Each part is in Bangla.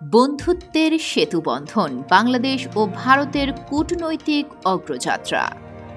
বন্ধুত্বের সেতুবন্ধন বাংলাদেশ ও ভারতের কূটনৈতিক অগ্রযাত্রা।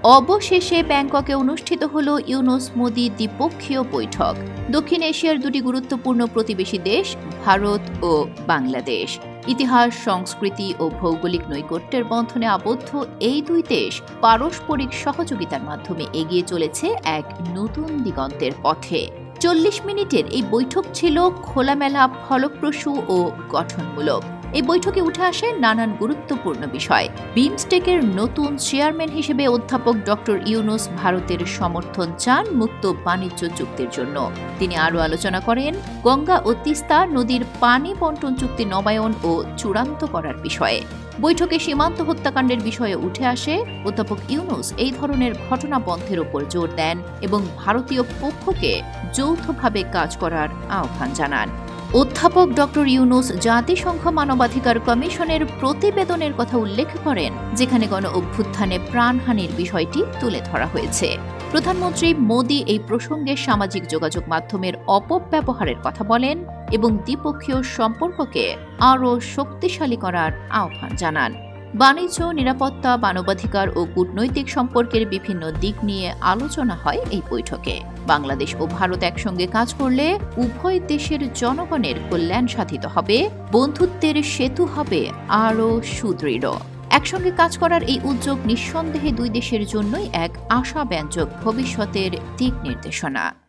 অবশেষে ব্যাংককে অনুষ্ঠিত হল ইউনুস-মোদি দ্বিপক্ষীয় বৈঠক। দক্ষিণ এশিয়ার দুটি গুরুত্বপূর্ণ প্রতিবেশী দেশ ভারত ও বাংলাদেশ। ইতিহাস, সংস্কৃতি ও ভৌগোলিক নৈকট্যের বন্ধনে আবদ্ধ এই দুই দেশ পারস্পরিক সহযোগিতার মাধ্যমে এগিয়ে চলেছে এক নতুন দিগন্তের পথে। ৪০ মিনিটের এই বৈঠক ছিল খোলামেলা, ফলপ্রসূ ও গঠনমূলক। এই বৈঠকে উঠে আসে নানান গুরুত্বপূর্ণ বিষয়। বিমস্টেকের নতুন চেয়ারম্যান হিসেবে অধ্যাপক ডক্টর ইউনুস ভারতের সমর্থন চান মুক্ত বাণিজ্য চুক্তির জন্য। তিনি আরও আলোচনা করেন গঙ্গা ও তিস্তা নদীর পানি বন্টন চুক্তি নবায়ন ও চূড়ান্ত করার বিষয়ে। বৈঠকে সীমান্ত হত্যাকাণ্ডের বিষয়ে উঠে আসে অধ্যাপক ইউনুস এই ধরনের ঘটনা বন্ধের উপর জোর দেন এবং ভারতীয় পক্ষকে যৌথভাবে কাজ করার আহ্বান জানান। অধ্যাপক ডক্টর ইউনুস জাতিসংঘ মানবাধিকার কমিশনের প্রতিবেদনের কথা উল্লেখ করেন, যেখানে গণ অভ্যুত্থানে প্রাণহানির বিষয়টি তুলে ধরা হয়েছে। প্রধানমন্ত্রী মোদি এই প্রসঙ্গে সামাজিক যোগাযোগ মাধ্যমের অপব্যবহারের কথা বলেন এবং দ্বিপক্ষীয় সম্পর্ককে আরও শক্তিশালী করার আহ্বান জানান। বাণিজ্য, নিরাপত্তা, মানবাধিকার ও কূটনৈতিক সম্পর্কের বিভিন্ন দিক নিয়ে আলোচনা হয় এই বৈঠকে। বাংলাদেশ ও ভারত একসঙ্গে কাজ করলে উভয় দেশের জনগণের কল্যাণ সাধিত হবে, বন্ধুত্বের সেতু হবে আরও সুদৃঢ়। একসঙ্গে কাজ করার এই উদ্যোগ নিঃসন্দেহে দুই দেশের জন্যই এক আশাব্যঞ্জক ভবিষ্যতের দিক নির্দেশনা।